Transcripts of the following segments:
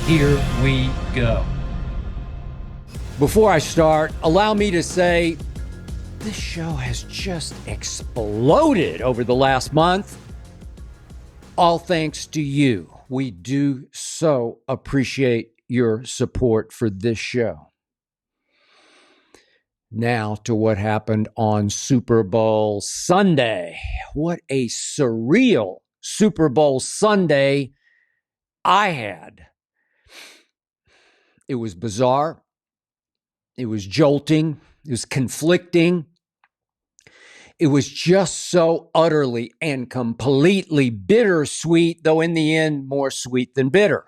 Here we go. Before I start, allow me to say this show has just exploded over the last month. All thanks to you. We do so appreciate your support for this show. Now to what happened on Super Bowl Sunday. What a surreal Super Bowl Sunday I had. It was bizarre. It was jolting. It was conflicting. It was just so utterly and completely bittersweet, though in the end, more sweet than bitter.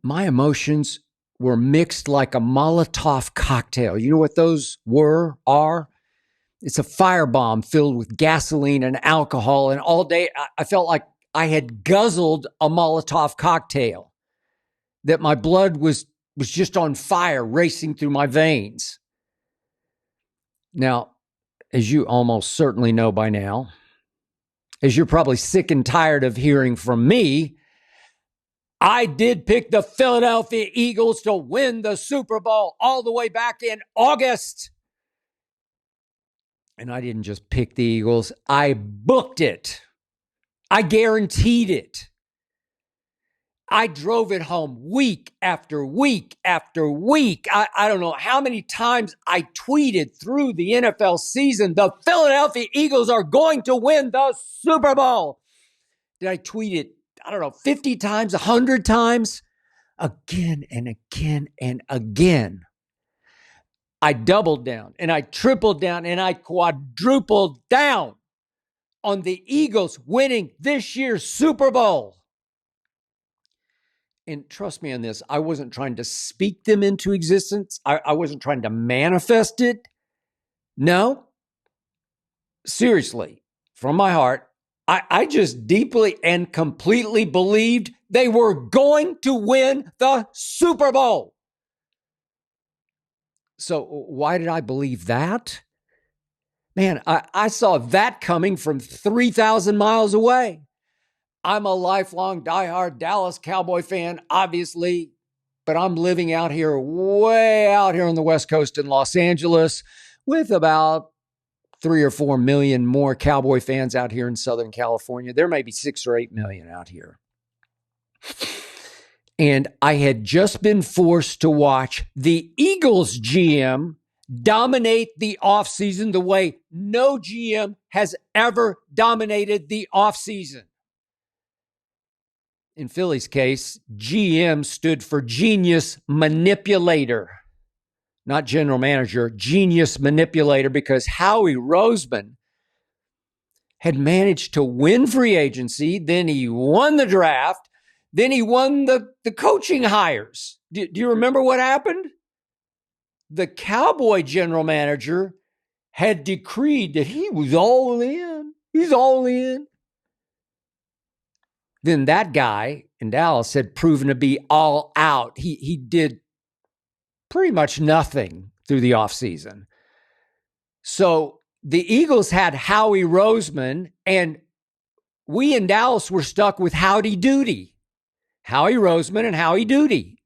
My emotions were mixed like a Molotov cocktail. You know what those are? It's a firebomb filled with gasoline and alcohol. And all day, I felt like I had guzzled a Molotov cocktail, that my blood was just on fire, racing through my veins. Now, as you almost certainly know by now, as you're probably sick and tired of hearing from me, I did pick the Philadelphia Eagles to win the Super Bowl all the way back in August. And I didn't just pick the Eagles, I booked it. I guaranteed it. I drove it home week after week after week. I don't know how many times I tweeted through the NFL season, the Philadelphia Eagles are going to win the Super Bowl. Did I tweet it, 50 times, 100 times? Again and again and again. I doubled down and I tripled down and I quadrupled down on the Eagles winning this year's Super Bowl. And trust me on this, I wasn't trying to speak them into existence. I wasn't trying to manifest it. No. Seriously, from my heart, I just deeply and completely believed they were going to win the Super Bowl. So why did I believe that? Man, I saw that coming from 3,000 miles away. I'm a lifelong diehard Dallas Cowboy fan, obviously, but I'm living out here, way out here on the West Coast in Los Angeles with about 3 or 4 million more Cowboy fans out here in Southern California. There may be 6 or 8 million out here. And I had just been forced to watch the Eagles GM dominate the offseason the way no GM has ever dominated the offseason. In Philly's case, GM stood for genius manipulator, not general manager, genius manipulator, because Howie Roseman had managed to win free agency. Then he won the draft. Then he won the coaching hires. Do you remember what happened? The Cowboy general manager had decreed that he was all in. He's all in. Then that guy in Dallas had proven to be all out. He did pretty much nothing through the offseason. So the Eagles had Howie Roseman, and we in Dallas were stuck with Howdy Doody. Howie Roseman and Howie Doody.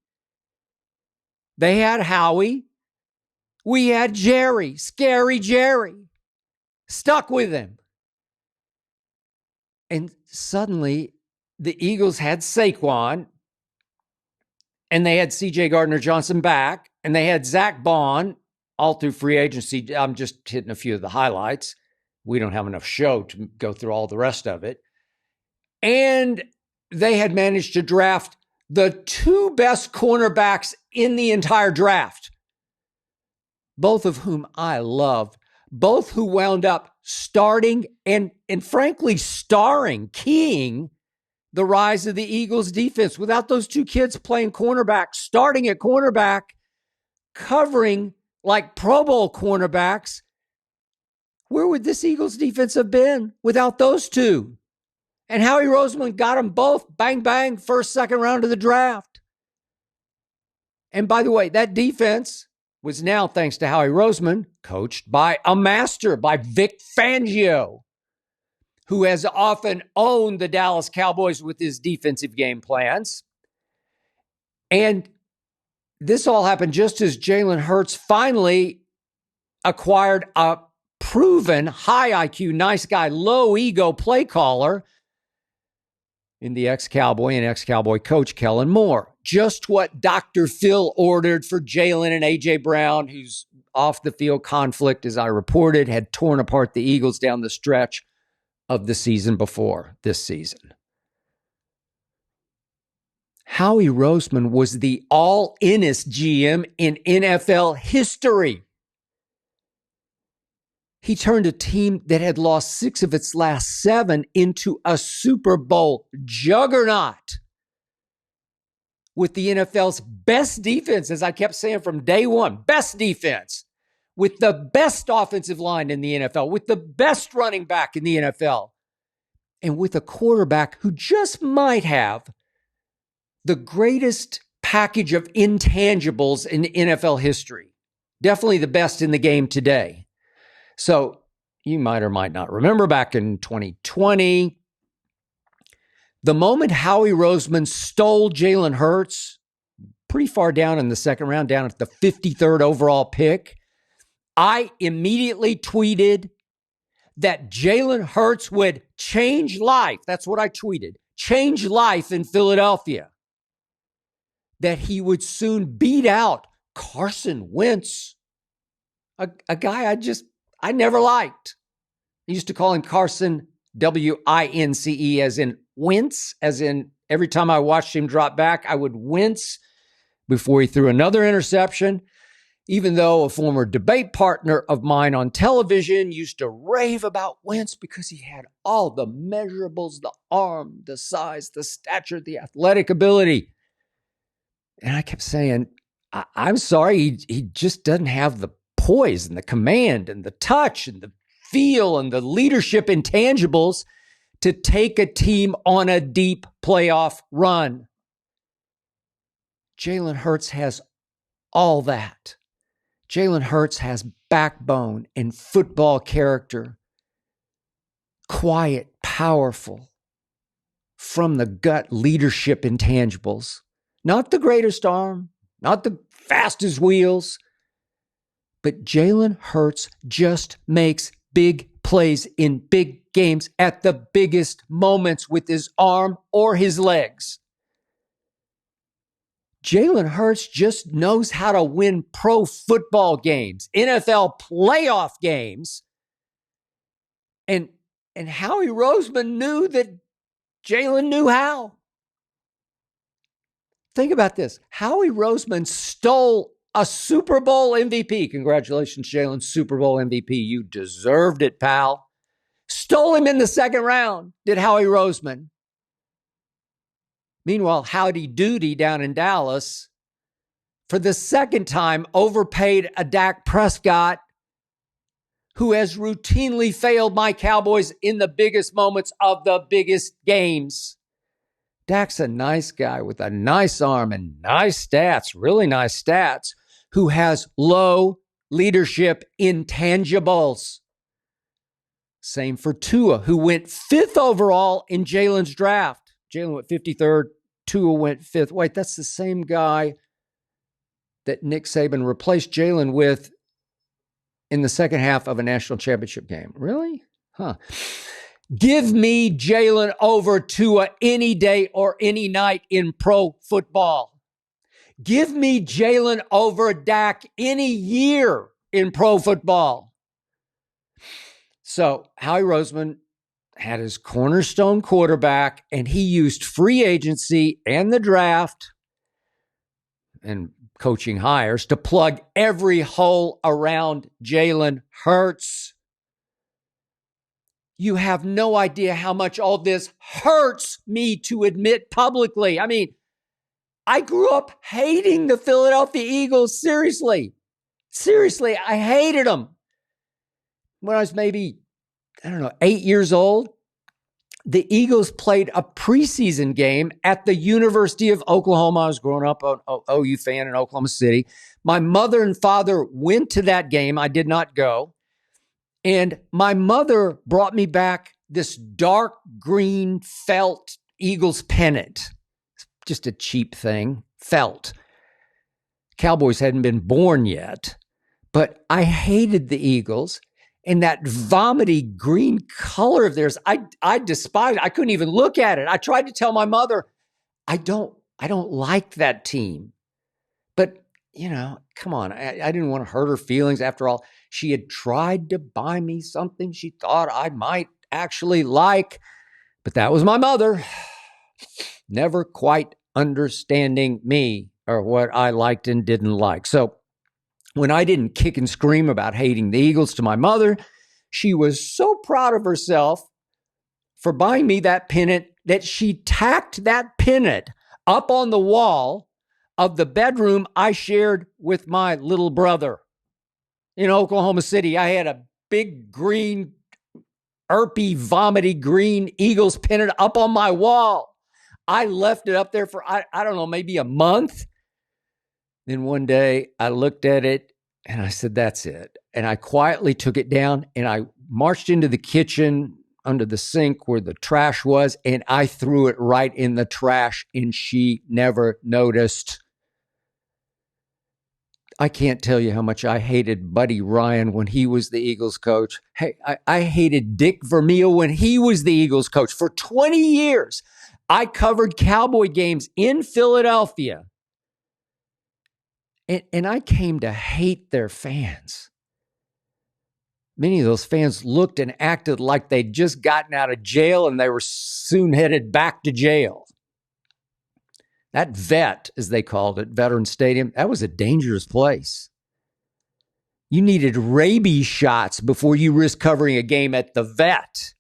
They had Howie. We had Jerry, Scary Jerry. Stuck with him. And suddenly, the Eagles had Saquon, and they had C.J. Gardner-Johnson back, and they had Zach Bond all through free agency. I'm just hitting a few of the highlights. We don't have enough show to go through all the rest of it. And they had managed to draft the 2 best cornerbacks in the entire draft, both of whom I love, both who wound up starting and frankly keying the rise of the Eagles defense. Without those 2 kids playing cornerback, starting at cornerback, covering like Pro Bowl cornerbacks, where would this Eagles defense have been without those 2? And Howie Roseman got them both, bang, bang, first, second round of the draft. And by the way, that defense was now, thanks to Howie Roseman, coached by a master, by Vic Fangio, who has often owned the Dallas Cowboys with his defensive game plans. And this all happened just as Jalen Hurts finally acquired a proven high IQ, nice guy, low ego play caller in the ex-Cowboy and ex-Cowboy coach Kellen Moore. Just what Dr. Phil ordered for Jalen and A.J. Brown, whose off-the-field conflict, as I reported, had torn apart the Eagles down the stretch of the season before this season. Howie Roseman was the all-innest GM in NFL history. He turned a team that had lost 6 of its last 7 into a Super Bowl juggernaut with the NFL's best defense, as I kept saying from day one, best defense, with the best offensive line in the NFL, with the best running back in the NFL, and with a quarterback who just might have the greatest package of intangibles in NFL history. Definitely the best in the game today. So you might or might not remember back in 2020, the moment Howie Roseman stole Jalen Hurts, pretty far down in the second round, down at the 53rd overall pick, I immediately tweeted that Jalen Hurts would change life. That's what I tweeted. Change life in Philadelphia. That he would soon beat out Carson Wentz, a guy I never liked. I used to call him Carson, W-I-N-C-E, as in wince, as in every time I watched him drop back, I would wince before he threw another interception, even though a former debate partner of mine on television used to rave about Wentz because he had all the measurables, the arm, the size, the stature, the athletic ability. And I kept saying, I'm sorry, he just doesn't have the poise and the command and the touch and the feel and the leadership intangibles to take a team on a deep playoff run. Jalen Hurts has all that. Jalen Hurts has backbone and football character. Quiet, powerful, from the gut leadership intangibles. Not the greatest arm, not the fastest wheels, but Jalen Hurts just makes big plays in big games at the biggest moments with his arm or his legs. Jalen Hurts just knows how to win pro football games, NFL playoff games. And Howie Roseman knew that Jalen knew how. Think about this. Howie Roseman stole a Super Bowl MVP. Congratulations, Jalen, Super Bowl MVP. You deserved it, pal. Stole him in the second round, did Howie Roseman. Meanwhile, Howdy Doody down in Dallas, for the second time, overpaid a Dak Prescott who has routinely failed my Cowboys in the biggest moments of the biggest games. Dak's a nice guy with a nice arm and nice stats, really nice stats, who has low leadership intangibles. Same for Tua, who went 5th overall in Jalen's draft. Jalen went 53rd, Tua went 5th. Wait, that's the same guy that Nick Saban replaced Jalen with in the second half of a national championship game. Really? Huh. Give me Jalen over Tua any day or any night in pro football. Give me Jalen over Dak any year in pro football. So Howie Roseman had his cornerstone quarterback, and he used free agency and the draft and coaching hires to plug every hole around Jalen Hurts. You have no idea how much all this hurts me to admit publicly. I mean, I grew up hating the Philadelphia Eagles. Seriously, I hated them. When I was maybe, 8 years old, the Eagles played a preseason game at the University of Oklahoma. I was growing up an OU fan in Oklahoma City. My mother and father went to that game. I did not go. And my mother brought me back this dark green felt Eagles pennant. Just a cheap thing, felt. Cowboys hadn't been born yet, but I hated the Eagles. And that vomity green color of theirs, I despised. I couldn't even look at it. I tried to tell my mother, I don't like that team. But, come on. I didn't want to hurt her feelings. After all, she had tried to buy me something she thought I might actually like. But that was my mother, never quite understanding me or what I liked and didn't like. So when I didn't kick and scream about hating the Eagles to my mother, she was so proud of herself for buying me that pennant that she tacked that pennant up on the wall of the bedroom I shared with my little brother in Oklahoma City. I had a big green, irpy, vomity green Eagles pennant up on my wall. I left it up there for, I don't know, maybe a month. Then one day I looked at it and I said, that's it. And I quietly took it down and I marched into the kitchen under the sink where the trash was, and I threw it right in the trash, and she never noticed. I can't tell you how much I hated Buddy Ryan when he was the Eagles coach. Hey, I hated Dick Vermeil when he was the Eagles coach. For 20 years, I covered Cowboy games in Philadelphia. And I came to hate their fans. Many of those fans looked and acted like they'd just gotten out of jail and they were soon headed back to jail. That vet, as they called it, Veterans Stadium, that was a dangerous place. You needed rabies shots before you risked covering a game at the vet.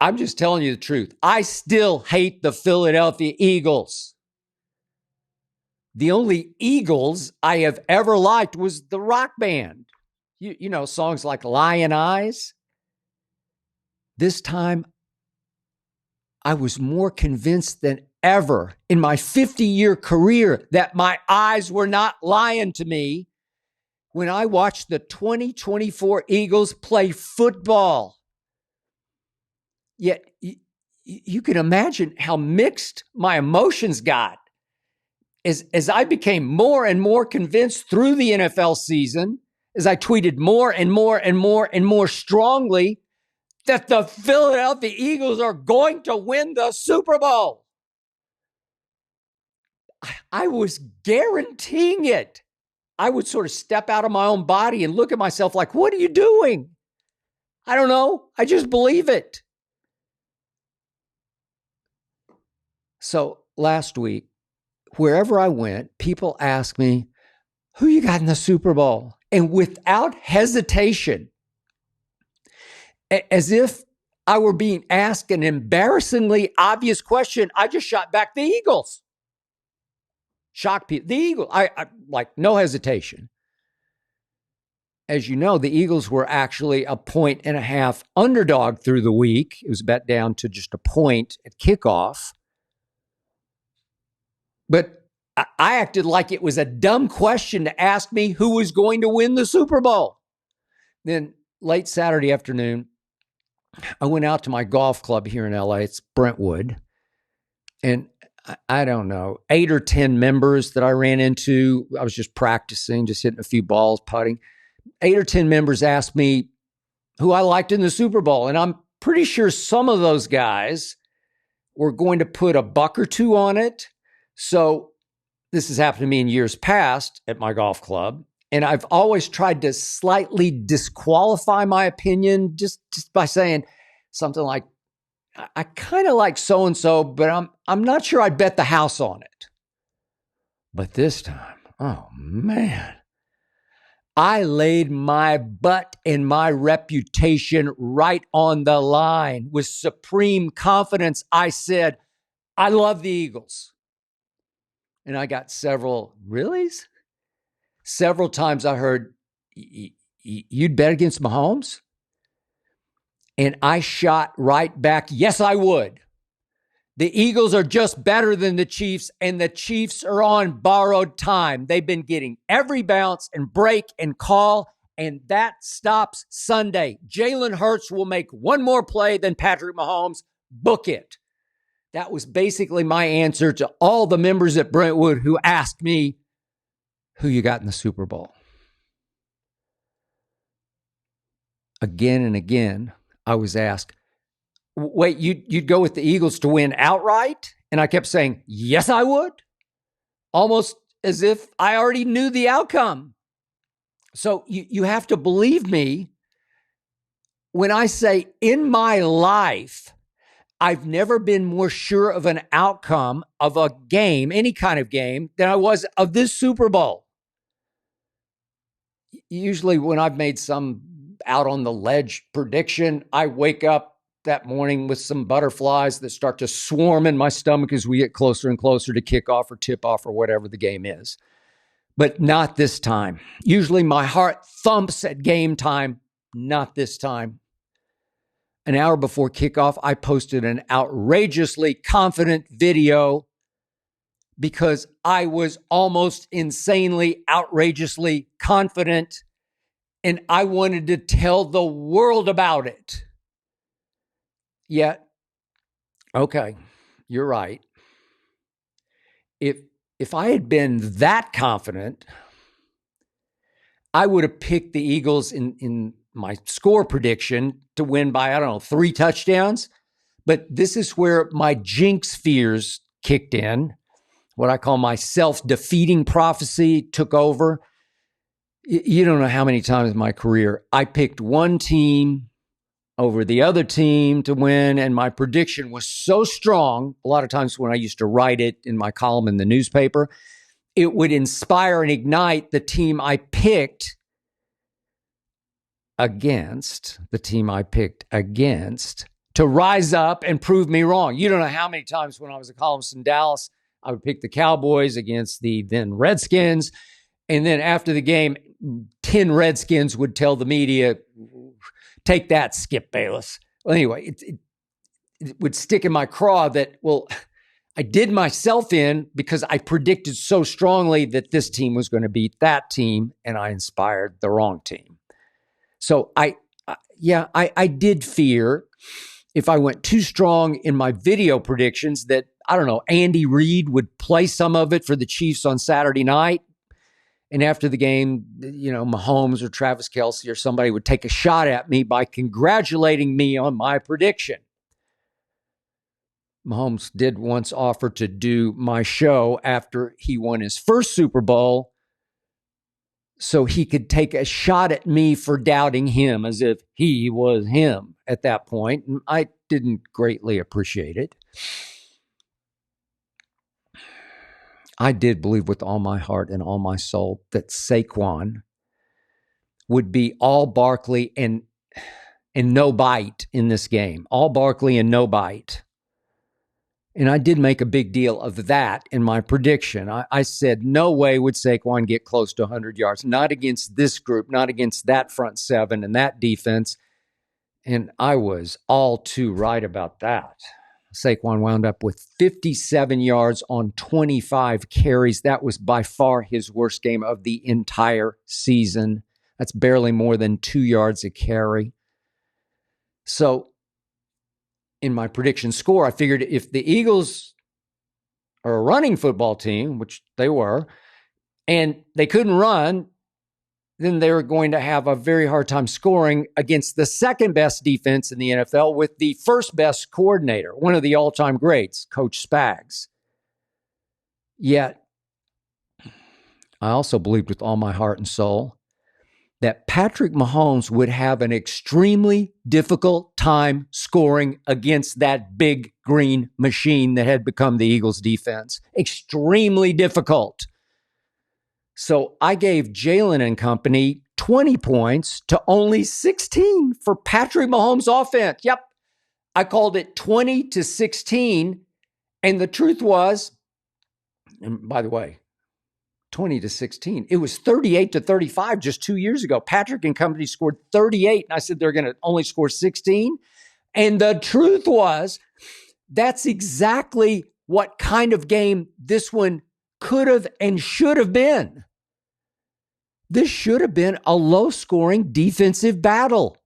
I'm just telling you the truth. I still hate the Philadelphia Eagles. The only Eagles I have ever liked was the rock band. You know, songs like Lion Eyes. This time, I was more convinced than ever in my 50-year career that my eyes were not lying to me when I watched the 2024 Eagles play football. Yet, you can imagine how mixed my emotions got as I became more and more convinced through the NFL season, as I tweeted more and more and more and more strongly that the Philadelphia Eagles are going to win the Super Bowl. I was guaranteeing it. I would sort of step out of my own body and look at myself like, what are you doing? I don't know. I just believe it. So last week, wherever I went, people asked me, who you got in the Super Bowl? And without hesitation, as if I were being asked an embarrassingly obvious question, I just shot back the Eagles. Shocked people. The Eagles, I like no hesitation. As you know, the Eagles were actually a 1.5-point underdog through the week. It was bet down to just a point at kickoff. But I acted like it was a dumb question to ask me who was going to win the Super Bowl. Then late Saturday afternoon, I went out to my golf club here in LA. It's Brentwood. And I don't know, 8 or 10 members that I ran into. I was just practicing, just hitting a few balls, putting. 8 or 10 members asked me who I liked in the Super Bowl. And I'm pretty sure some of those guys were going to put a buck or two on it. So this has happened to me in years past at my golf club. And I've always tried to slightly disqualify my opinion just by saying something like, I kind of like so-and-so, but I'm not sure I'd bet the house on it. But this time, oh man, I laid my butt and my reputation right on the line. With supreme confidence, I said, I love the Eagles. And I got several reallys. Several times I heard, you'd bet against Mahomes? And I shot right back, yes, I would. The Eagles are just better than the Chiefs, and the Chiefs are on borrowed time. They've been getting every bounce and break and call, and that stops Sunday. Jalen Hurts will make one more play than Patrick Mahomes. Book it. That was basically my answer to all the members at Brentwood who asked me, who you got in the Super Bowl? Again and again, I was asked, wait, you'd go with the Eagles to win outright? And I kept saying, yes, I would. Almost as if I already knew the outcome. So you have to believe me when I say in my life, I've never been more sure of an outcome of a game, any kind of game, than I was of this Super Bowl. Usually when I've made some out on the ledge prediction, I wake up that morning with some butterflies that start to swarm in my stomach as we get closer and closer to kickoff or tip-off or whatever the game is. But not this time. Usually my heart thumps at game time. Not this time. An hour before kickoff, I posted an outrageously confident video because I was almost insanely, outrageously confident, and I wanted to tell the world about it. Yet, okay, you're right. If I had been that confident, I would have picked the Eagles in my score prediction to win by, 3 touchdowns. But this is where my jinx fears kicked in. What I call my self-defeating prophecy took over. You don't know how many times in my career I picked one team over the other team to win, and my prediction was so strong, a lot of times when I used to write it in my column in the newspaper, it would inspire and ignite the team I picked against, to rise up and prove me wrong. You don't know how many times when I was a columnist in Dallas, I would pick the Cowboys against the then Redskins, and then after the game, 10 Redskins would tell the media, take that, Skip Bayless. Well, anyway, it would stick in my craw that, I did myself in because I predicted so strongly that this team was going to beat that team, and I inspired the wrong team. So I did fear if I went too strong in my video predictions that, Andy Reid would play some of it for the Chiefs on Saturday night. And after the game, Mahomes or Travis Kelce or somebody would take a shot at me by congratulating me on my prediction. Mahomes did once offer to do my show after he won his first Super Bowl so he could take a shot at me for doubting him as if he was him at that point. And I didn't greatly appreciate it. I did believe with all my heart and all my soul that Saquon would be all Barkley and no bite in this game. All Barkley and no bite. And I did make a big deal of that in my prediction. I said, no way would Saquon get close to 100 yards. Not against this group, not against that front seven and that defense. And I was all too right about that. Saquon wound up with 57 yards on 25 carries. That was by far his worst game of the entire season. That's barely more than 2 yards a carry. So in my prediction score, I figured if the Eagles are a running football team, which they were, and they couldn't run, then they were going to have a very hard time scoring against the second best defense in the NFL with the first best coordinator, one of the all-time greats, Coach Spags. Yet, I also believed with all my heart and soul that Patrick Mahomes would have an extremely difficult time scoring against that big green machine that had become the Eagles' defense. Extremely difficult. So I gave Jalen and company 20 points to only 16 for Patrick Mahomes' offense. Yep. I called it 20-16. And the truth was, and by the way, 20-16. It was 38-35 just 2 years ago. Patrick and company scored 38. And I said they're going to only score 16. And the truth was, that's exactly what kind of game this one could have and should have been. This should have been a low-scoring defensive battle.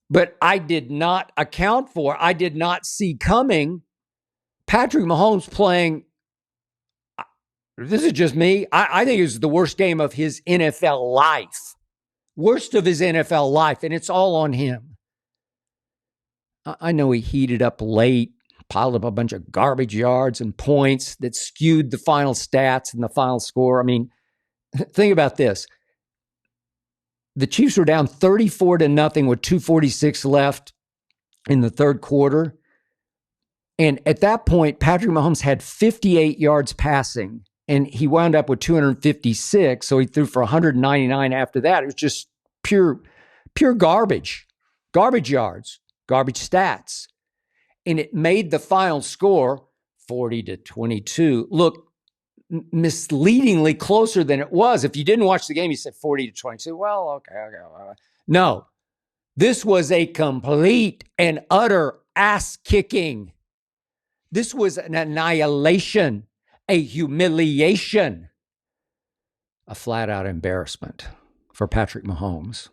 But I did not account for, I did not see coming Patrick Mahomes playing. This is just me. I think it was the worst game of his NFL life. Worst of his NFL life, and it's all on him. I know he heated up late, piled up a bunch of garbage yards and points that skewed the final stats and the final score. I mean, think about this. The Chiefs were down 34-0 with 2:46 left in the third quarter. And at that point, Patrick Mahomes had 58 yards passing, and he wound up with 256. So he threw for 199 after that. It was just pure garbage yards, garbage stats. And it made the final score 40-22 look misleadingly closer than it was. If you didn't watch the game, you said 40-22. Well, okay. No, this was a complete and utter ass kicking. This was an annihilation, a humiliation, a flat out embarrassment for Patrick Mahomes.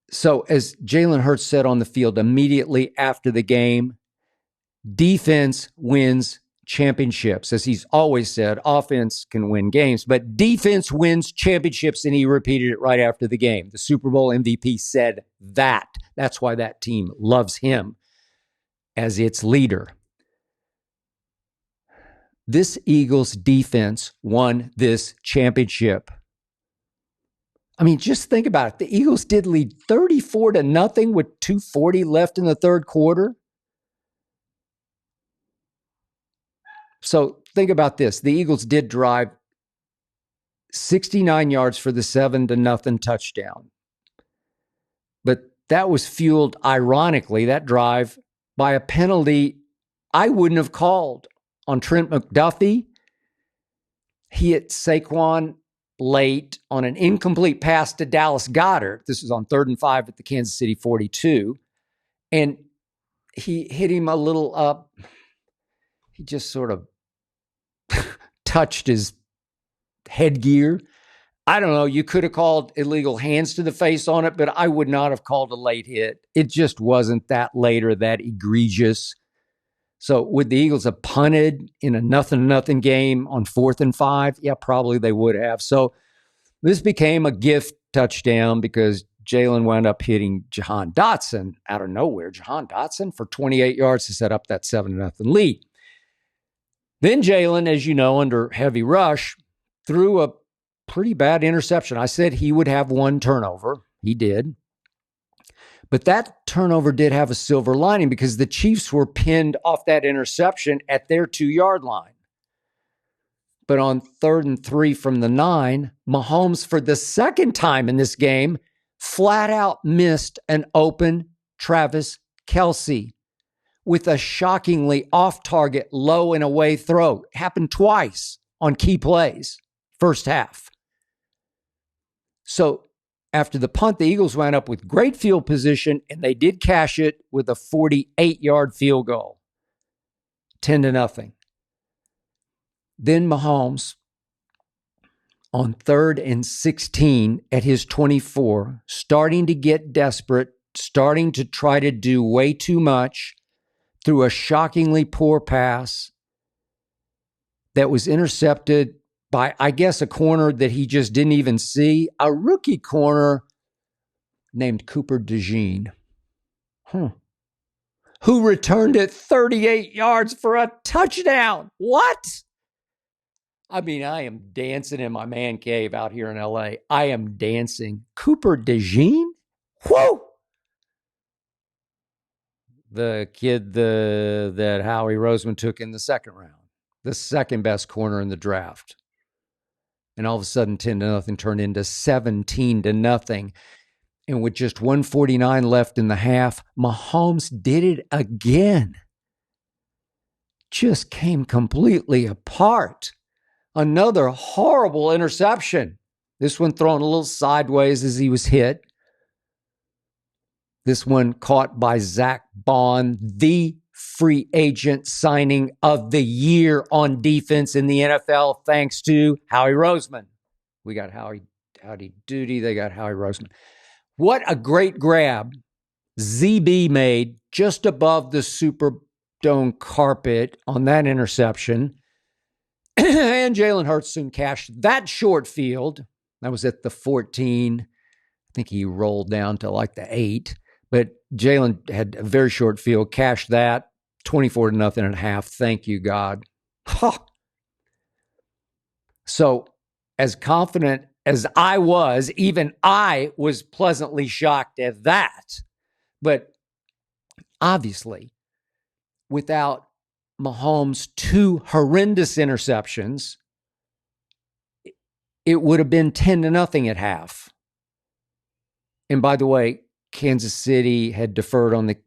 So as Jalen Hurts said on the field immediately after the game, defense wins championships. As he's always said, offense can win games, but defense wins championships, and he repeated it right after the game. The Super Bowl MVP said that. That's why that team loves him as its leader. This Eagles defense won this championship. I mean, just think about it. The Eagles did lead 34-0 with 2:40 left in the third quarter. So think about this. The Eagles did drive 69 yards for the 7-0 touchdown. But that was fueled, ironically, that drive, by a penalty I wouldn't have called on Trent McDuffie. He hit Saquon late on an incomplete pass to Dallas Goedert. This was on 3rd and 5 at the Kansas City 42. And he hit him a little up. He just sort of touched his headgear. I don't know. You could have called illegal hands to the face on it, but I would not have called a late hit. It just wasn't that late or that egregious. So would the Eagles have punted in a 0-0 game on 4th and 5? Yeah, probably they would have. So this became a gift touchdown because Jalen wound up hitting Jahan Dotson out of nowhere. Jahan Dotson for 28 yards to set up that 7-0 lead. Then Jalen, as you know, under heavy rush, threw a pretty bad interception. I said he would have one turnover. He did. But that turnover did have a silver lining because the Chiefs were pinned off that interception at their 2-yard line. But on 3rd and 3 from the 9, Mahomes, for the second time in this game, flat out missed an open Travis Kelce with a shockingly off-target, low and away throw. It happened twice on key plays, first half. So after the punt, the Eagles wound up with great field position, and they did cash it with a 48-yard field goal, 10-0. Then Mahomes, on 3rd and 16 at his 24, starting to get desperate, starting to try to do way too much, threw a shockingly poor pass that was intercepted by, I guess, a corner that he just didn't even see, a rookie corner named Cooper DeJean, who returned it 38 yards for a touchdown. What? I mean, I am dancing in my man cave out here in LA. I am dancing. Cooper DeJean? Whoa! The kid that Howie Roseman took in the second round, the second best corner in the draft. And all of a sudden, 10-0 turned into 17-0. And with just 1:49 left in the half, Mahomes did it again. Just came completely apart. Another horrible interception. This one thrown a little sideways as he was hit. This one caught by Zach Bond, the free agent signing of the year on defense in the NFL, thanks to Howie Roseman. We got Howdy Doody. They got Howie Roseman. What a great grab ZB made just above the Superdome carpet on that interception. And Jalen Hurts soon cashed that short field. That was at the 14. I think he rolled down to like the 8. But Jalen had a very short field, cashed that 24-0 at half. Thank you, God. Huh. So as confident as I was, even I was pleasantly shocked at that. But obviously, without Mahomes' 2 horrendous interceptions, it would have been 10-0 at half. And by the way, Kansas City had deferred on the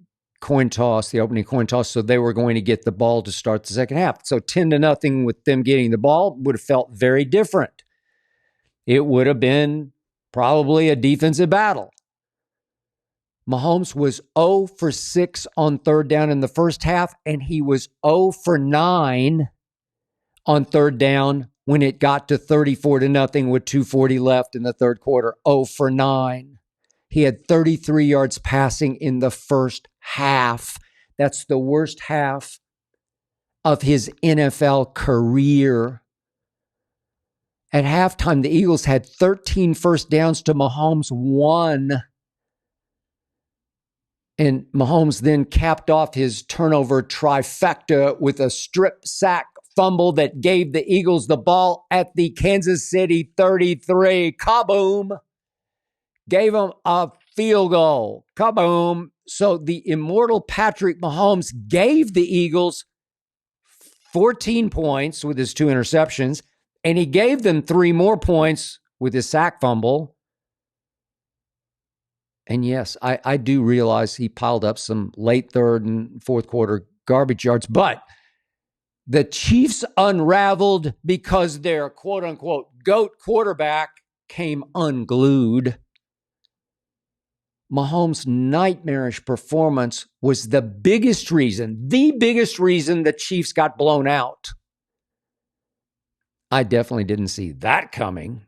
coin toss, the opening coin toss, so they were going to get the ball to start the second half. So 10-0 with them getting the ball would have felt very different. It would have been probably a defensive battle. Mahomes was 0 for 6 on third down in the first half, and he was 0 for 9 on third down when it got to 34-0 with 2:40 left in the third quarter. 0 for 9. He had 33 yards passing in the first half. That's the worst half of his NFL career. At halftime, the Eagles had 13 first downs to Mahomes' 1. And Mahomes then capped off his turnover trifecta with a strip sack fumble that gave the Eagles the ball at the Kansas City 33. Kaboom! Gave them a field goal. Kaboom! So the immortal Patrick Mahomes gave the Eagles 14 points with his 2 interceptions, and he gave them 3 more points with his sack fumble. And yes, I do realize he piled up some late third and fourth quarter garbage yards, but the Chiefs unraveled because their quote-unquote GOAT quarterback came unglued. Mahomes' nightmarish performance was the biggest reason the Chiefs got blown out. I definitely didn't see that coming.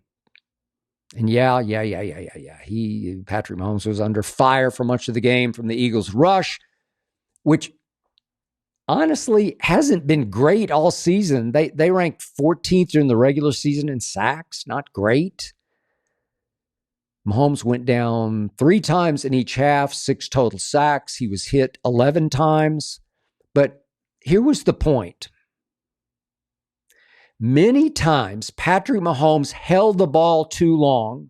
And Patrick Mahomes was under fire for much of the game from the Eagles' rush, which honestly hasn't been great all season. They ranked 14th during the regular season in sacks. Not great. Mahomes went down 3 times in each half, 6 total sacks. He was hit 11 times. But here was the point. Many times, Patrick Mahomes held the ball too long,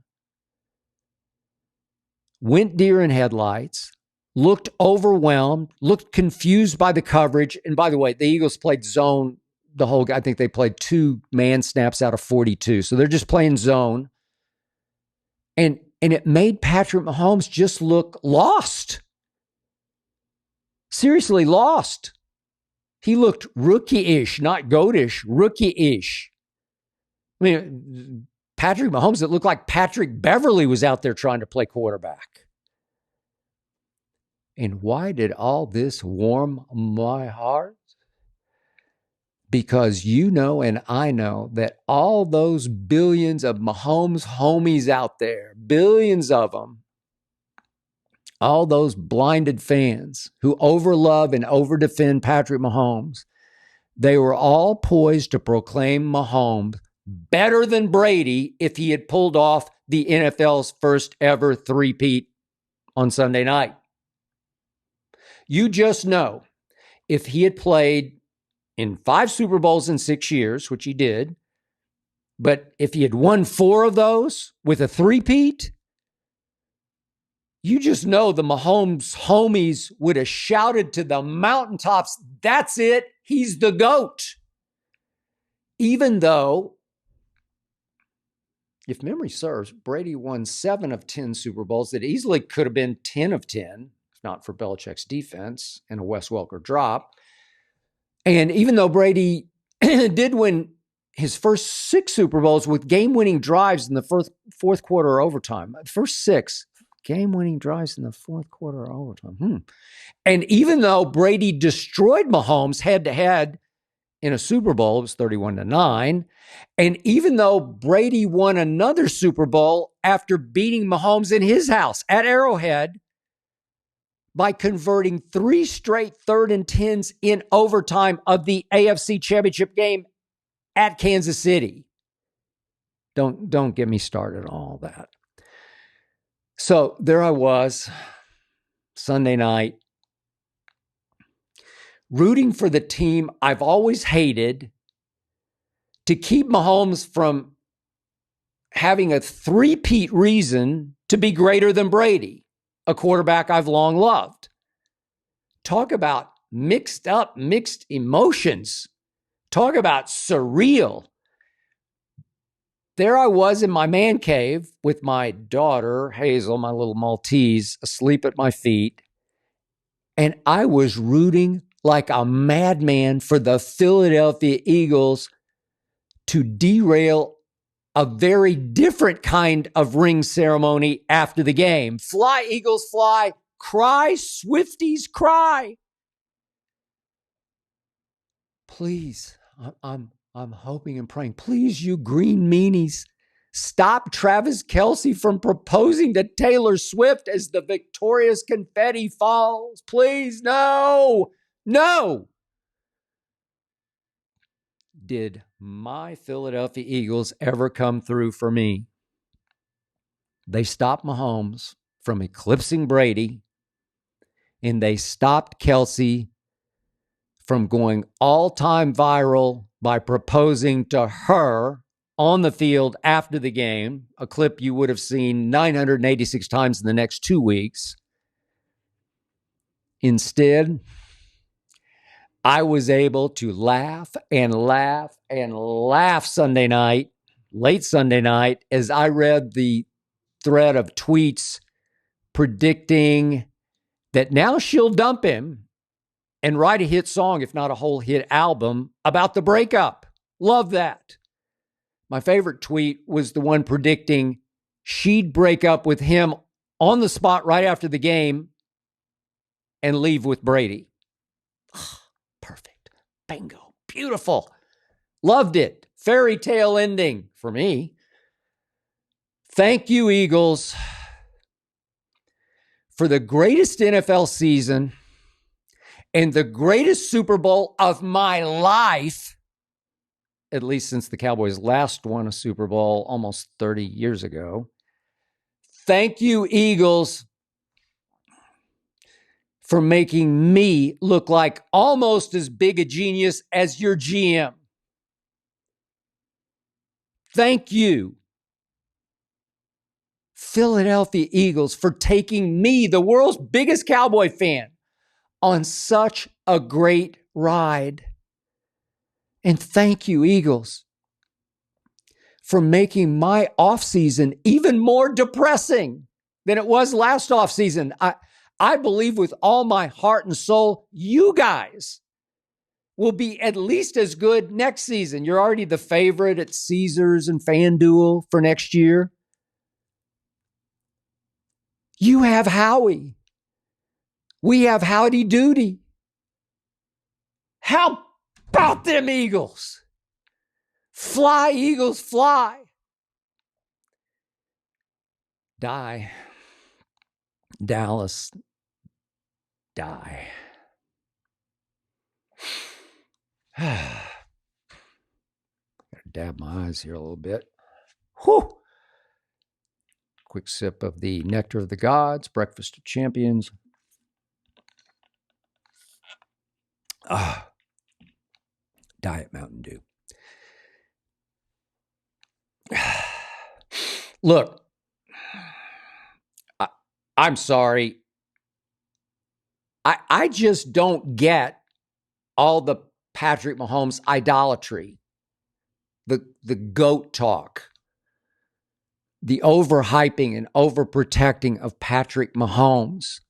went deer in headlights, looked overwhelmed, looked confused by the coverage. And by the way, the Eagles played zone the whole. I think they played 2 man snaps out of 42. So they're just playing zone. And it made Patrick Mahomes just look lost. Seriously, lost. He looked rookie-ish, not goat-ish, rookie-ish. I mean, Patrick Mahomes, it looked like Patrick Beverly was out there trying to play quarterback. And why did all this warm my heart? Because you know and I know that all those billions of Mahomes homies out there, billions of them, all those blinded fans who overlove and overdefend Patrick Mahomes, they were all poised to proclaim Mahomes better than Brady if he had pulled off the NFL's first ever three-peat on Sunday night. You just know if he had played in 5 Super Bowls in 6 years, which he did, but if he had won 4 of those with a three-peat, you just know the Mahomes homies would have shouted to the mountaintops, that's it, he's the GOAT. Even though, if memory serves, Brady won 7 of 10 Super Bowls that easily could have been 10 of 10, if not for Belichick's defense and a Wes Welker drop. And even though Brady did win his first 6 Super Bowls with game-winning drives in the fourth quarter or overtime, first 6 game-winning drives in the fourth quarter or overtime. And even though Brady destroyed Mahomes head-to-head in a Super Bowl. It was 31-9. And even though Brady won another Super Bowl after beating Mahomes in his house at Arrowhead by converting 3 straight 3rd and 10s in overtime of the AFC Championship game at Kansas City. Don't get me started on all that. So there I was, Sunday night, rooting for the team I've always hated to keep Mahomes from having a three-peat reason to be greater than Brady, a quarterback I've long loved. Talk about mixed emotions. Talk about surreal. There I was in my man cave with my daughter, Hazel, my little Maltese, asleep at my feet. And I was rooting like a madman for the Philadelphia Eagles to derail a very different kind of ring ceremony after the game. Fly, Eagles, fly. Cry, Swifties, cry. Please, I'm hoping and praying. Please, you green meanies, stop Travis Kelce from proposing to Taylor Swift as the victorious confetti falls. Please, no. Did my Philadelphia Eagles ever come through for me? They stopped Mahomes from eclipsing Brady, and they stopped Kelce from going all-time viral by proposing to her on the field after the game, a clip you would have seen 986 times in the next 2 weeks. Instead, I was able to laugh and laugh and laugh Sunday night, late Sunday night, as I read the thread of tweets predicting that now she'll dump him and write a hit song, if not a whole hit album, about the breakup. Love that. My favorite tweet was the one predicting she'd break up with him on the spot right after the game and leave with Brady. Perfect. Bingo. Beautiful. Loved it. Fairy tale ending for me. Thank you, Eagles, for the greatest NFL season and the greatest Super Bowl of my life, at least since the Cowboys last won a Super Bowl almost 30 years ago. Thank you, Eagles, for making me look like almost as big a genius as your GM. Thank you, Philadelphia Eagles, for taking me, the world's biggest Cowboy fan, on such a great ride. And thank you, Eagles, for making my offseason even more depressing than it was last offseason. I believe with all my heart and soul, you guys will be at least as good next season. You're already the favorite at Caesars and FanDuel for next year. You have Howie. We have Howdy Doody. How about them Eagles? Fly, Eagles, fly. Die. Dallas, die. Gotta dab my eyes here a little bit. Whew. Quick sip of the Nectar of the Gods, Breakfast of Champions. Diet Mountain Dew. Look, I'm sorry. I just don't get all the Patrick Mahomes idolatry, the GOAT talk, the overhyping and overprotecting of Patrick Mahomes.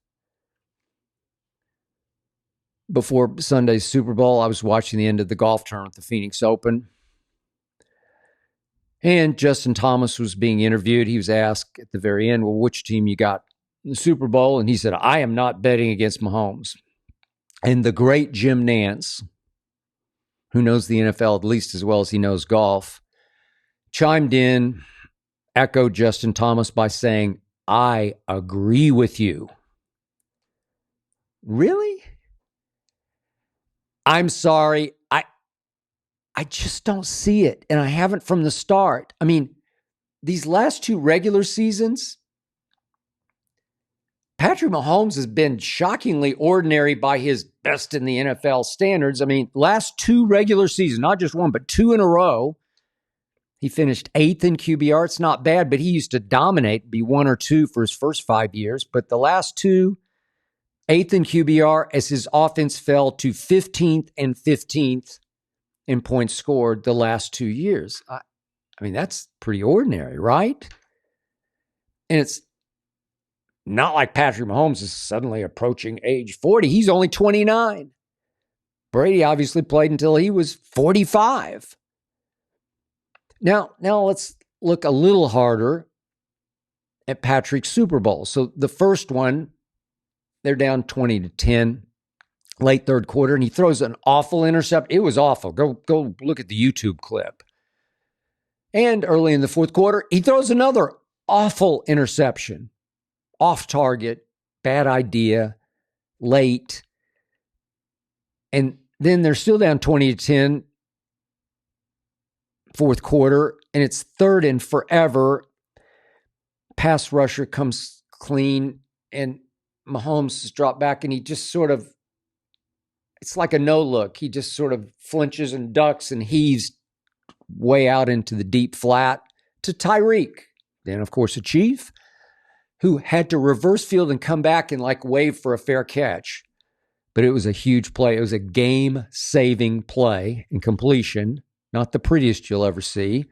Before Sunday's Super Bowl, I was watching the end of the golf tournament, the Phoenix Open. And Justin Thomas was being interviewed. He was asked at the very end, well, which team you got in the Super Bowl? And he said, I am not betting against Mahomes. And the great Jim Nance, who knows the NFL at least as well as he knows golf, chimed in, echoed Justin Thomas by saying, I agree with you. Really? I'm sorry. I just don't see it. And I haven't from the start. I mean, these last two regular seasons, Patrick Mahomes has been shockingly ordinary by his best in the NFL standards. I mean, last two regular seasons, not just one, but two in a row, he finished 8th in QBR. It's not bad, but he used to dominate, be 1 or 2 for his first 5 years. But the last two, 8th in QBR as his offense fell to 15th and 15th in points scored the last 2 years. I mean, that's pretty ordinary, right? And it's not like Patrick Mahomes is suddenly approaching age 40. He's only 29. Brady obviously played until he was 45. Now let's look a little harder at Patrick's Super Bowl. So the first one, they're down 20-10, late third quarter, and he throws an awful intercept. It was awful. Go look at the YouTube clip. And early in the fourth quarter, he throws another awful interception. Off target, bad idea, late. And then they're still down 20-10, fourth quarter, and it's third and forever. Pass rusher comes clean, and Mahomes has dropped back, and he just sort of, it's like a no look. He just sort of flinches and ducks and heaves way out into the deep flat to Tyreek. Then, of course, a Chief who had to reverse field and come back and like wave for a fair catch. But it was a huge play. It was a game-saving play and completion. Not the prettiest you'll ever see.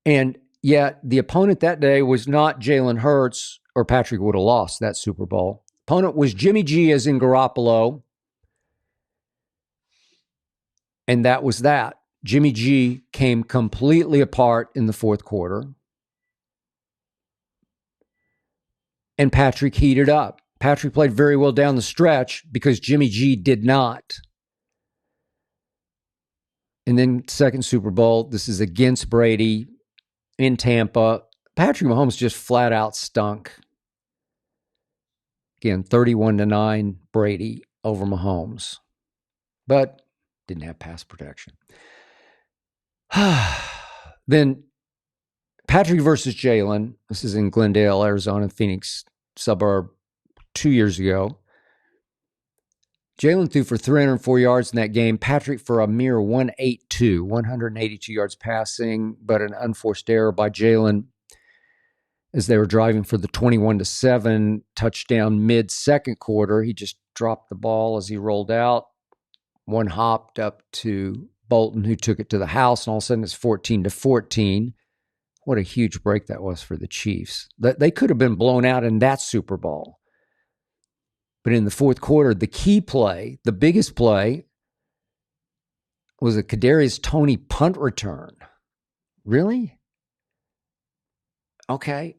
And yet the opponent that day was not Jalen Hurts, or Patrick would have lost that Super Bowl. Opponent was Jimmy G, as in Garoppolo. And that was that. Jimmy G came completely apart in the fourth quarter. And Patrick heated up. Patrick played very well down the stretch because Jimmy G did not. And then second Super Bowl, this is against Brady in Tampa. Patrick Mahomes just flat out stunk. Again, 31-9 Brady over Mahomes. But didn't have pass protection. Then Patrick versus Jalen. This is in Glendale, Arizona, Phoenix suburb 2 years ago. Jalen threw for 304 yards in that game. Patrick for a mere 182 yards passing, but an unforced error by Jalen as they were driving for the 21-7 touchdown mid-second quarter. He just dropped the ball as he rolled out. One hopped up to Bolton, who took it to the house, and all of a sudden it's 14-14. What a huge break that was for the Chiefs. They could have been blown out in that Super Bowl. But in the fourth quarter, the key play, the biggest play, was a Kadarius Toney punt return. Really? Okay.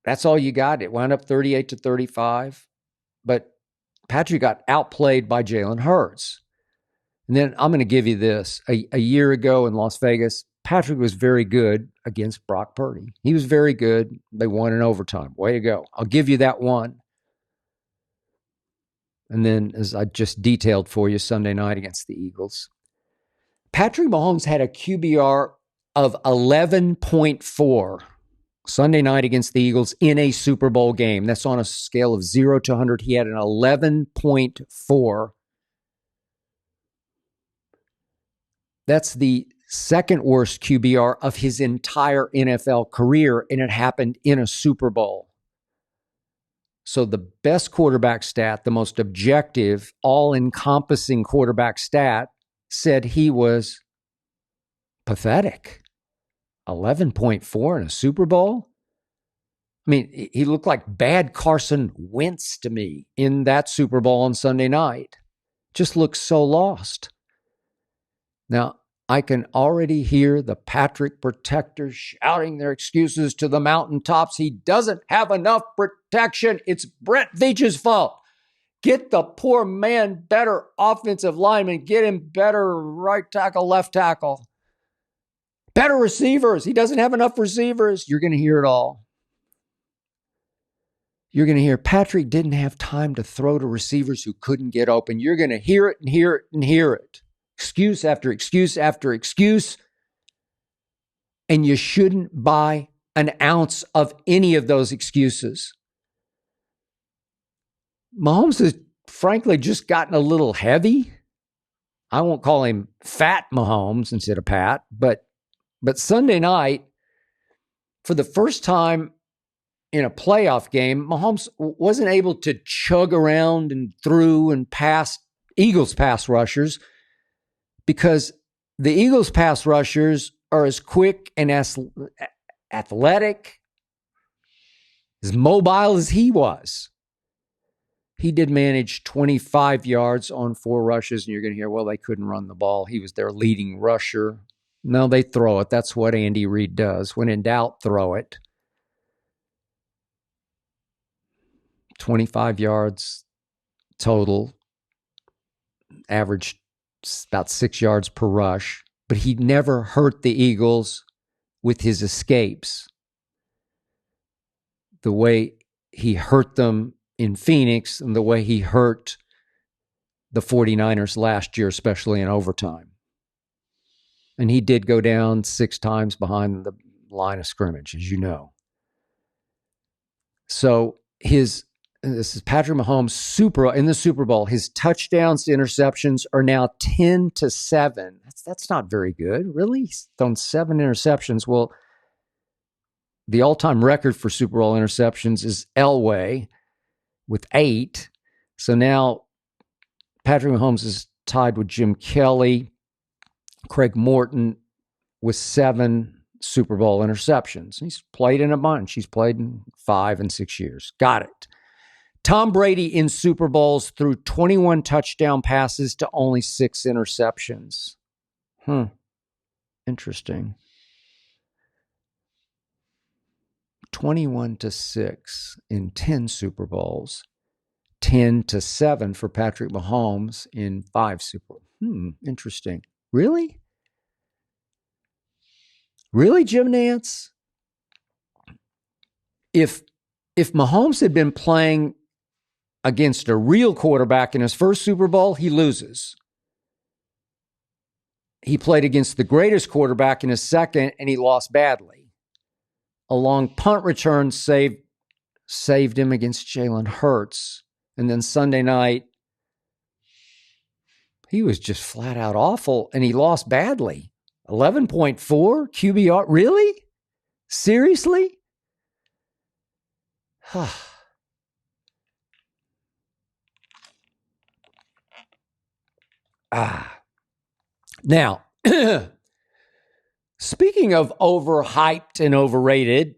That's all you got. It wound up 38-35. But Patrick got outplayed by Jalen Hurts. And then I'm going to give you this. A year ago in Las Vegas, Patrick was very good against Brock Purdy. He was very good. They won in overtime. Way to go. I'll give you that one. And then, as I just detailed for you, Sunday night against the Eagles, Patrick Mahomes had a QBR of 11.4 Sunday night against the Eagles in a Super Bowl game. That's on a scale of 0 to 100. He had an 11.4. That's the second worst QBR of his entire NFL career, and it happened in a Super Bowl. So the best quarterback stat, the most objective, all-encompassing quarterback stat, said he was pathetic. 11.4 in a Super Bowl? I mean, he looked like bad Carson Wentz to me in that Super Bowl on Sunday night. Just looked so lost. Now, I can already hear the Patrick protectors shouting their excuses to the mountaintops. He doesn't have enough protection. It's Brett Veach's fault. Get the poor man better offensive lineman. Get him better right tackle, left tackle. Better receivers. He doesn't have enough receivers. You're going to hear it all. You're going to hear Patrick didn't have time to throw to receivers who couldn't get open. You're going to hear it and hear it and hear it. Excuse after excuse after excuse. And you shouldn't buy an ounce of any of those excuses. Mahomes has frankly just gotten a little heavy. I won't call him Fat Mahomes instead of Pat, but Sunday night, for the first time in a playoff game, Mahomes wasn't able to chug around and through and past Eagles pass rushers because the Eagles pass rushers are as quick and as athletic, as mobile as he was. He did manage 25 yards on 4 rushes, and you're going to hear, well, they couldn't run the ball. He was their leading rusher. No, they throw it. That's what Andy Reid does. When in doubt, throw it. 25 yards total, averaged about 6 yards per rush, but he never hurt the Eagles with his escapes the way he hurt them in Phoenix and the way he hurt the 49ers last year, especially in overtime. And he did go down 6 times behind the line of scrimmage, as you know. So this is Patrick Mahomes in the Super Bowl. His touchdowns to interceptions are now 10-7. That's not very good, really. He's thrown 7 interceptions. Well, the all-time record for Super Bowl interceptions is Elway with 8. So now Patrick Mahomes is tied with Jim Kelly, Craig Morton with 7 Super Bowl interceptions. He's played in a bunch. He's played in 5 and 6 years. Got it. Tom Brady in Super Bowls threw 21 touchdown passes to only 6 interceptions. Interesting. 21-6 in 10 Super Bowls. 10-7 for Patrick Mahomes in 5 Super Bowls. Interesting. Really? Really, Jim Nantz? If Mahomes had been playing against a real quarterback in his first Super Bowl, he loses. He played against the greatest quarterback in his second, and he lost badly. A long punt return saved him against Jalen Hurts. And then Sunday night, he was just flat out awful, and he lost badly. 11.4 QBR. Really? Seriously? Now, speaking of overhyped and overrated,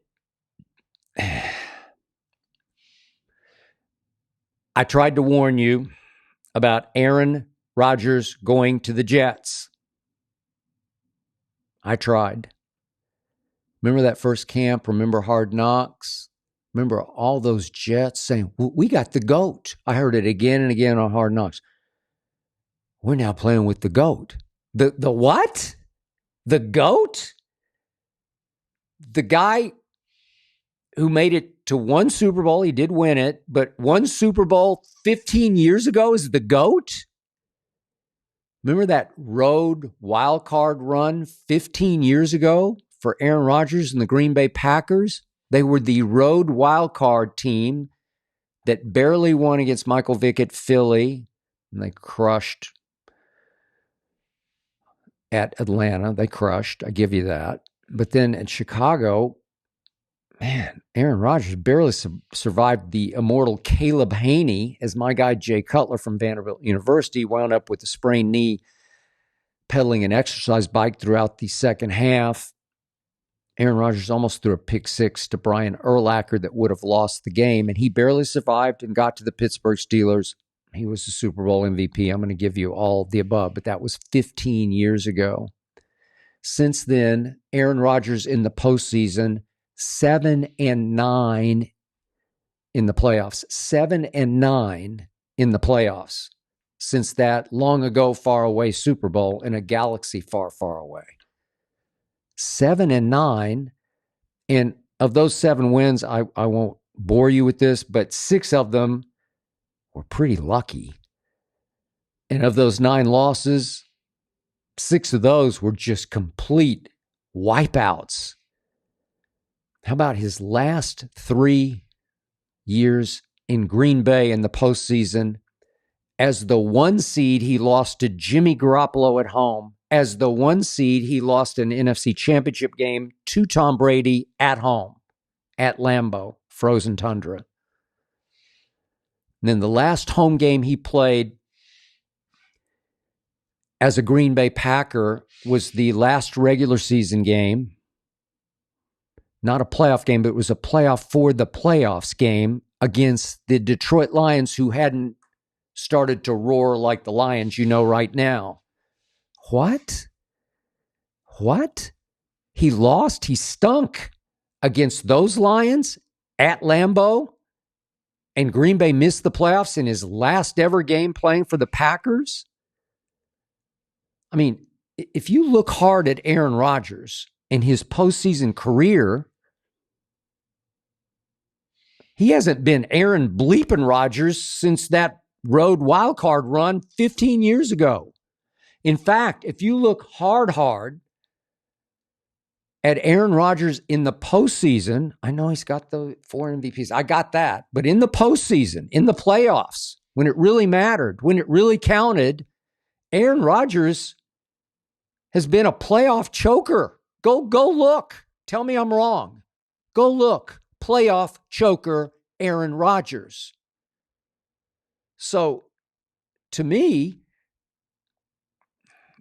I tried to warn you about Aaron Rodgers going to the Jets. I tried. Remember that first camp? Remember Hard Knocks? Remember all those Jets saying, we got the GOAT. I heard it again and again on Hard Knocks. We're now playing with the GOAT. The what? The GOAT? The guy who made it to one Super Bowl, he did win it, but one Super Bowl 15 years ago is the GOAT? Remember that road wild card run 15 years ago for Aaron Rodgers and the Green Bay Packers? They were the road wild card team that barely won against Michael Vick at Philly, and they crushed at Atlanta. They crushed, I give you that. But then at Chicago, man, Aaron Rodgers barely survived the immortal Caleb Haney, as my guy Jay Cutler from Vanderbilt University wound up with a sprained knee pedaling an exercise bike throughout the second half. Aaron Rodgers almost threw a pick 6 to Brian Urlacher that would have lost the game, and he barely survived and got to the Pittsburgh Steelers. He was the Super Bowl MVP. I'm going to give you all the above, but that was 15 years ago. Since then, Aaron Rodgers in the postseason, 7-9 in the playoffs, 7-9 in the playoffs since that long ago, far away Super Bowl in a galaxy far, far away. 7-9. And of those 7 wins, I won't bore you with this, but 6 of them were pretty lucky. And of those 9 losses, 6 of those were just complete wipeouts. How about his last 3 years in Green Bay in the postseason? As the 1 seed, he lost to Jimmy Garoppolo at home. As the 1 seed, he lost an NFC Championship game to Tom Brady at home, at Lambeau, frozen tundra. And then the last home game he played as a Green Bay Packer was the last regular season game. Not a playoff game, but it was a playoff for the playoffs game against the Detroit Lions, who hadn't started to roar like the Lions right now. What? He lost? He stunk against those Lions at Lambeau? And Green Bay missed the playoffs in his last ever game playing for the Packers? I mean, if you look hard at Aaron Rodgers and his postseason career, he hasn't been Aaron bleeping Rodgers since that road wildcard run 15 years ago. In fact, if you look hard at Aaron Rodgers in the postseason, I know he's got the 4 MVPs. I got that. But in the postseason, in the playoffs, when it really mattered, when it really counted, Aaron Rodgers has been a playoff choker. Go look. Tell me I'm wrong. Go look. Playoff choker Aaron Rodgers. So, to me,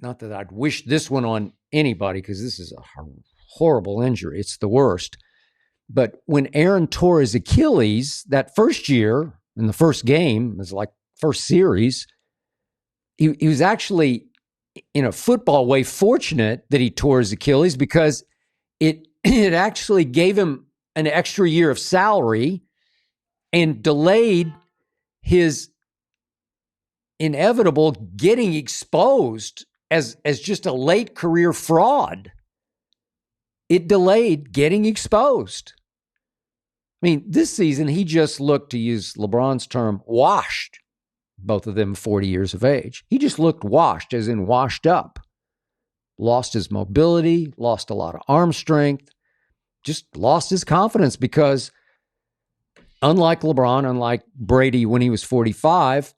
not that I'd wish this one on anybody, because this is a horrible injury. It's the worst. But when Aaron tore his Achilles that first year, in the first game, it was like first series, he was actually, in a football way, fortunate that he tore his Achilles, because it actually gave him an extra year of salary and delayed his inevitable getting exposed as just a late career fraud. It delayed getting exposed. I mean, this season, he just looked, to use LeBron's term, washed. Both of them 40 years of age. He just looked washed, as in washed up. Lost his mobility, lost a lot of arm strength, just lost his confidence, because unlike LeBron, unlike Brady when he was 45,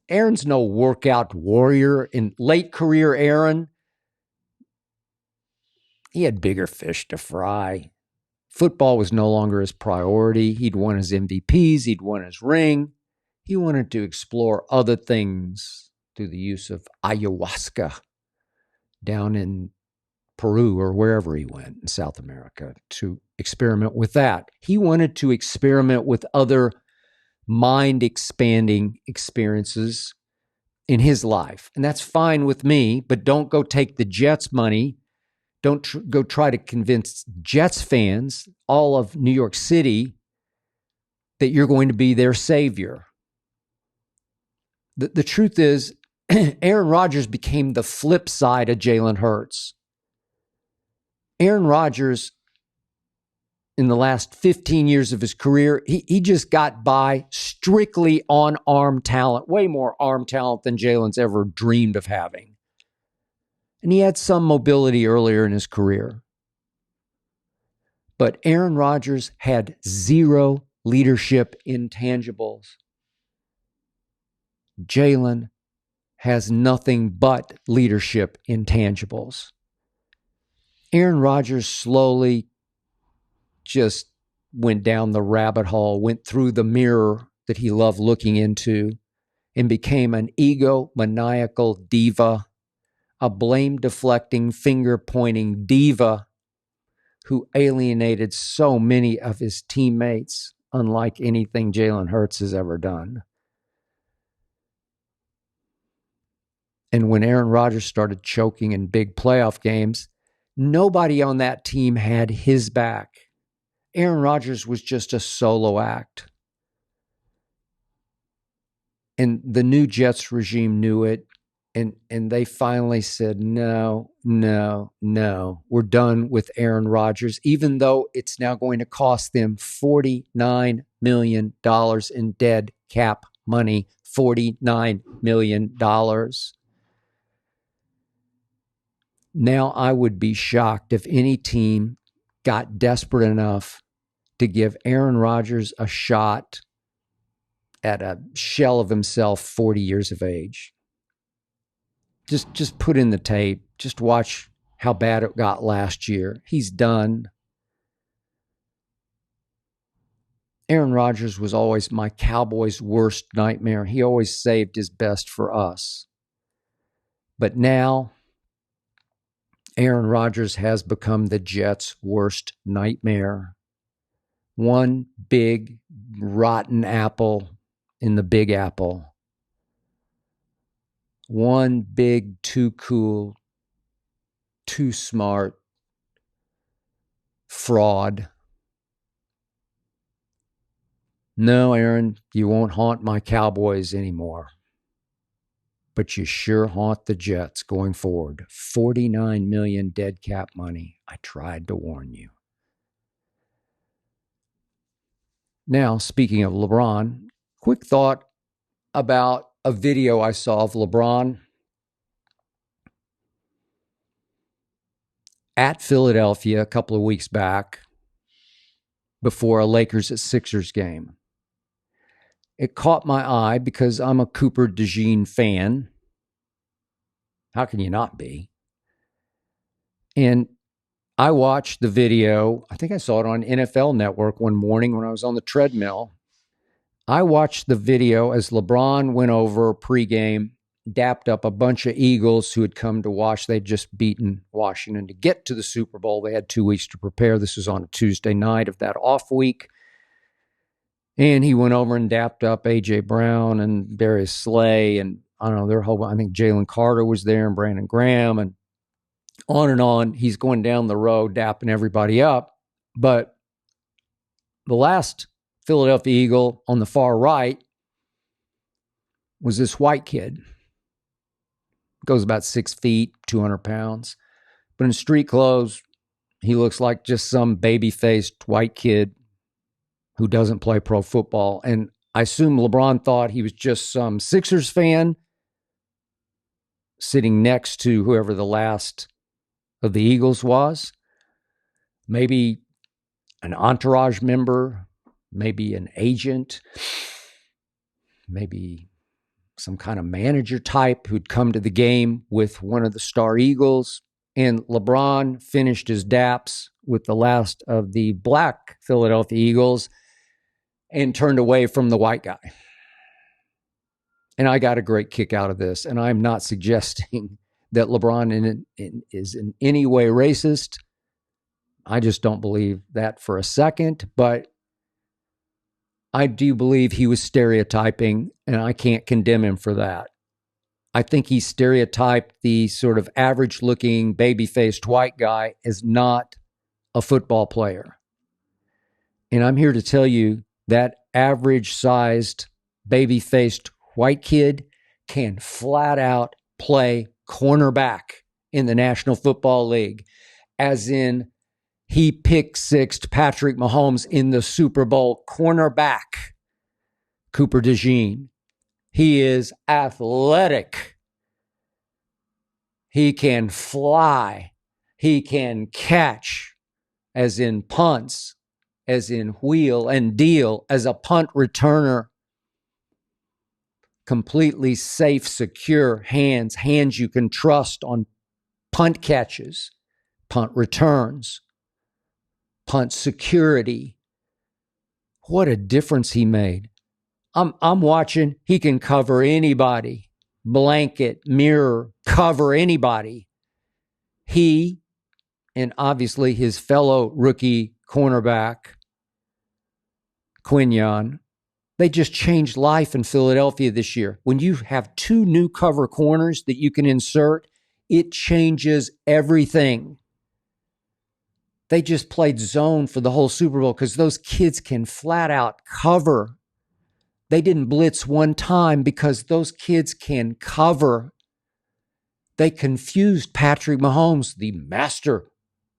Aaron's no workout warrior. In late career Aaron, he had bigger fish to fry. Football was no longer his priority. He'd won his MVPs. He'd won his ring. He wanted to explore other things through the use of ayahuasca down in Peru or wherever he went in South America to experiment with that. He wanted to experiment with other mind-expanding experiences in his life. And that's fine with me, but don't go take the Jets money. Don't go try to convince Jets fans, all of New York City, that you're going to be their savior. The truth is, Aaron Rodgers became the flip side of Jalen Hurts. Aaron Rodgers, in the last 15 years of his career, he just got by strictly on arm talent, way more arm talent than Jalen's ever dreamed of having. And he had some mobility earlier in his career. But Aaron Rodgers had 0 leadership intangibles. Jalen has nothing but leadership intangibles. Aaron Rodgers slowly just went down the rabbit hole, went through the mirror that he loved looking into, and became an egomaniacal diva, a blame-deflecting, finger-pointing diva who alienated so many of his teammates, unlike anything Jalen Hurts has ever done. And when Aaron Rodgers started choking in big playoff games, nobody on that team had his back. Aaron Rodgers was just a solo act. And the new Jets regime knew it. And they finally said, no, we're done with Aaron Rodgers, even though it's now going to cost them $49 million in dead cap money. $49 million. Now, I would be shocked if any team got desperate enough to give Aaron Rodgers a shot at a shell of himself 40 years of age. Just put in the tape. Just watch how bad it got last year. He's done. Aaron Rodgers was always my Cowboys' worst nightmare. He always saved his best for us. But now, Aaron Rodgers has become the Jets' worst nightmare. One big, rotten apple in the Big Apple. One big, too cool, too smart fraud. No, Aaron, you won't haunt my Cowboys anymore. But you sure haunt the Jets going forward. $49 million dead cap money. I tried to warn you. Now, speaking of LeBron, quick thought about a video I saw of LeBron at Philadelphia a couple of weeks back before a Lakers at Sixers game. It caught my eye because I'm a Cooper DeJean fan. How can you not be? And I watched the video. I think I saw it on NFL Network one morning when I was on the treadmill. I watched the video as LeBron went over pregame, dapped up a bunch of Eagles who had come to watch. They'd just beaten Washington to get to the Super Bowl. They had 2 weeks to prepare. This was on a Tuesday night of that off week. And he went over and dapped up A.J. Brown and Darius Slay. And I don't know, their whole, I think Jalen Carter was there and Brandon Graham and on. He's going down the road, dapping everybody up. But the last Philadelphia Eagle on the far right was this white kid. Goes about 6 feet, 200 pounds. But in street clothes, he looks like just some baby-faced white kid who doesn't play pro football. And I assume LeBron thought he was just some Sixers fan sitting next to whoever the last of the Eagles was. Maybe an entourage member, maybe an agent, maybe some kind of manager type who'd come to the game with one of the star Eagles. And LeBron finished his daps with the last of the black Philadelphia Eagles and turned away from the white guy. And I got a great kick out of this. And I'm not suggesting that LeBron is in any way racist. I just don't believe that for a second. But I do believe he was stereotyping, and I can't condemn him for that. I think he stereotyped the sort of average-looking, baby-faced white guy as not a football player. And I'm here to tell you that average-sized, baby-faced white kid can flat-out play cornerback in the National Football League, as in he pick-sixed Patrick Mahomes in the Super Bowl. Cornerback, Cooper DeJean. He is athletic. He can fly. He can catch, as in punts, as in wheel and deal, as a punt returner. Completely safe, secure hands you can trust on punt catches, punt returns, punt security. What a difference he made. I'm watching. He can cover anybody. Blanket, mirror, cover anybody. He, and obviously his fellow rookie cornerback, Quinion, they just changed life in Philadelphia this year. When you have 2 new cover corners that you can insert, it changes everything. They just played zone for the whole Super Bowl because those kids can flat out cover. They didn't blitz one time because those kids can cover. They confused Patrick Mahomes, the master,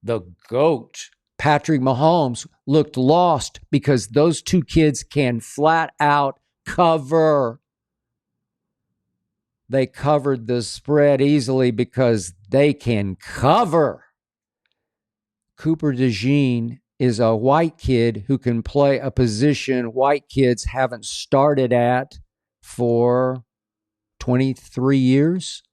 the GOAT. Patrick Mahomes looked lost because those two kids can flat out cover. They covered the spread easily because they can cover. Cooper DeJean is a white kid who can play a position white kids haven't started at for 23 years.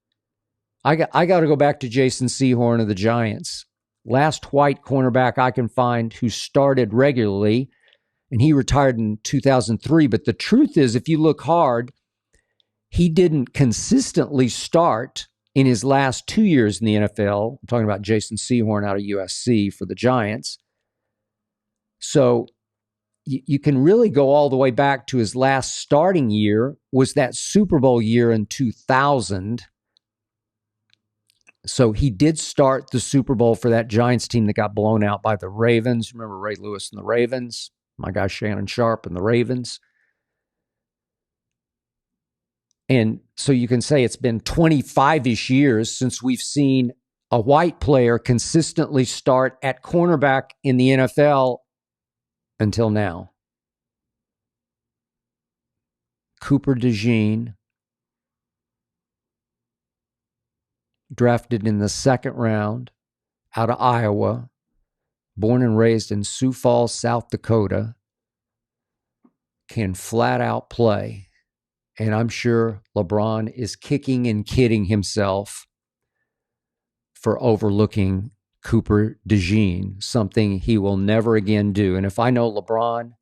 I got to go back to Jason Sehorn of the Giants. Last white cornerback I can find who started regularly, and he retired in 2003. But the truth is, if you look hard, he didn't consistently start in his last 2 years in the NFL. I'm talking about Jason Sehorn out of USC for the Giants. So you can really go all the way back to his last starting year was that Super Bowl year in 2000. So he did start the Super Bowl for that Giants team that got blown out by the Ravens. Remember Ray Lewis and the Ravens? My guy Shannon Sharp and the Ravens. And so you can say it's been 25-ish years since we've seen a white player consistently start at cornerback in the NFL until now. Cooper DeJean, drafted in the second round out of Iowa, born and raised in Sioux Falls, South Dakota, can flat out play. And I'm sure LeBron is kicking and kidding himself for overlooking Cooper DeJean, something he will never again do. And if I know LeBron,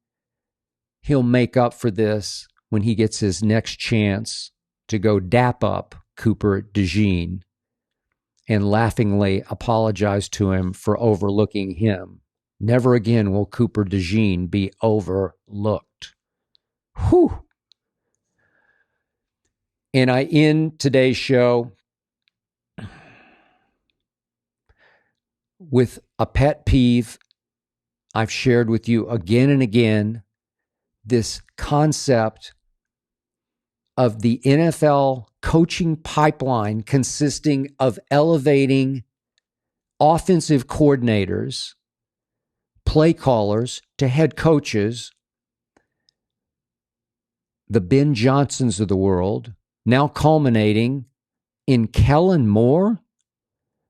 he'll make up for this when he gets his next chance to go dap up Cooper DeJean and laughingly apologize to him for overlooking him. Never again will Cooper DeJean be overlooked. Whew. And I end today's show with a pet peeve I've shared with you again and again, this concept of the NFL coaching pipeline consisting of elevating offensive coordinators, play callers to head coaches, the Ben Johnsons of the world, now culminating in Kellen Moore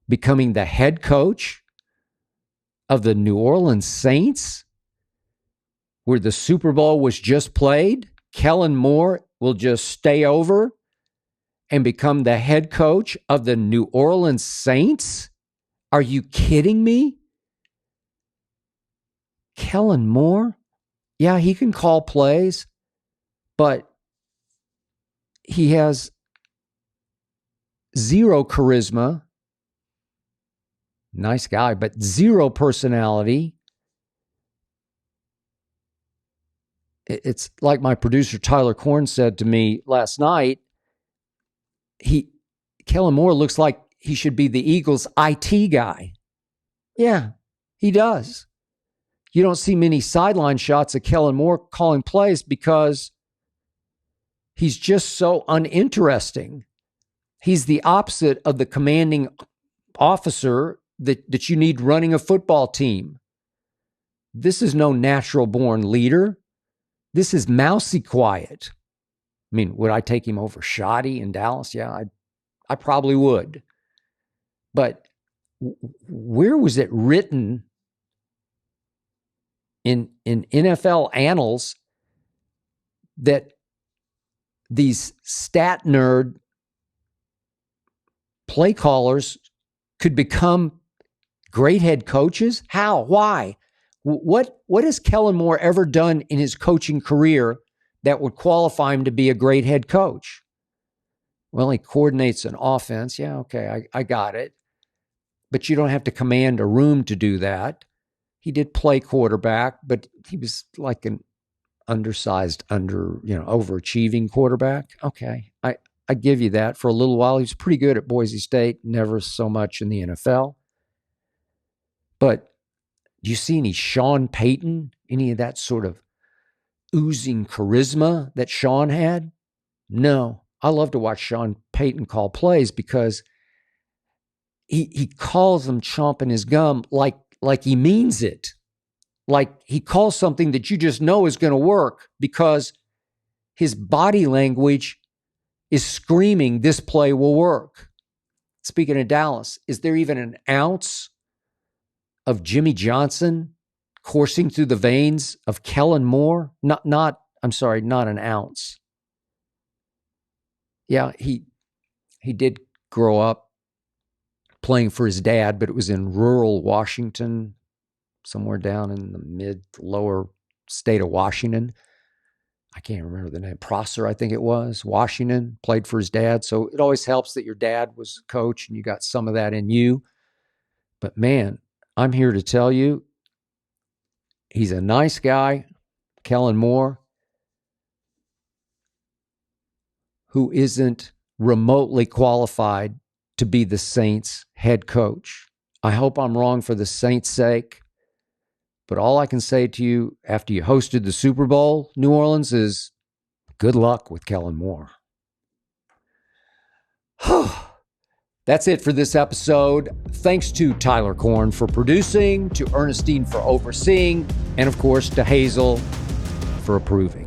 becoming the head coach of the New Orleans Saints, where the Super Bowl was just played. Kellen Moore will just stay over and become the head coach of the New Orleans Saints? Are you kidding me? Kellen Moore? Yeah, he can call plays, but he has zero charisma. Nice guy, but zero personality. It's like my producer Tyler Korn said to me last night. Kellen Moore looks like he should be the Eagles' IT guy. Yeah, he does. You don't see many sideline shots of Kellen Moore calling plays because he's just so uninteresting. He's the opposite of the commanding officer that you need running a football team. This is no natural born leader. This is mousy quiet. I mean, would I take him over Shoddy in Dallas? Yeah, I probably would. But where was it written in NFL annals that these stat nerd play callers could become great head coaches? How? Why? What has Kellen Moore ever done in his coaching career that would qualify him to be a great head coach? Well, he coordinates an offense. Yeah, okay, I got it. But you don't have to command a room to do that. He did play quarterback, but he was like an undersized, overachieving quarterback. Okay, I give you that. For a little while, he was pretty good at Boise State, never so much in the NFL. But do you see any Sean Payton, any of that sort of oozing charisma that Sean had? No. I love to watch Sean Payton call plays because he calls them chomping his gum like he means it. Like he calls something that you just know is going to work because his body language is screaming this play will work. Speaking of Dallas, is there even an ounce of Jimmy Johnson coursing through the veins of Kellen Moore? Not an ounce. Yeah, he did grow up playing for his dad, but it was in rural Washington, somewhere down in the lower state of Washington. I can't remember the name. Prosser, I think it was. Washington, played for his dad. So it always helps that your dad was a coach and you got some of that in you. But man, I'm here to tell you, he's a nice guy, Kellen Moore, who isn't remotely qualified to be the Saints head coach. I hope I'm wrong for the Saints' sake. But all I can say to you after you hosted the Super Bowl, New Orleans, is good luck with Kellen Moore. That's it for this episode. Thanks to Tyler Korn for producing, to Ernestine for overseeing, and of course to Hazel for approving.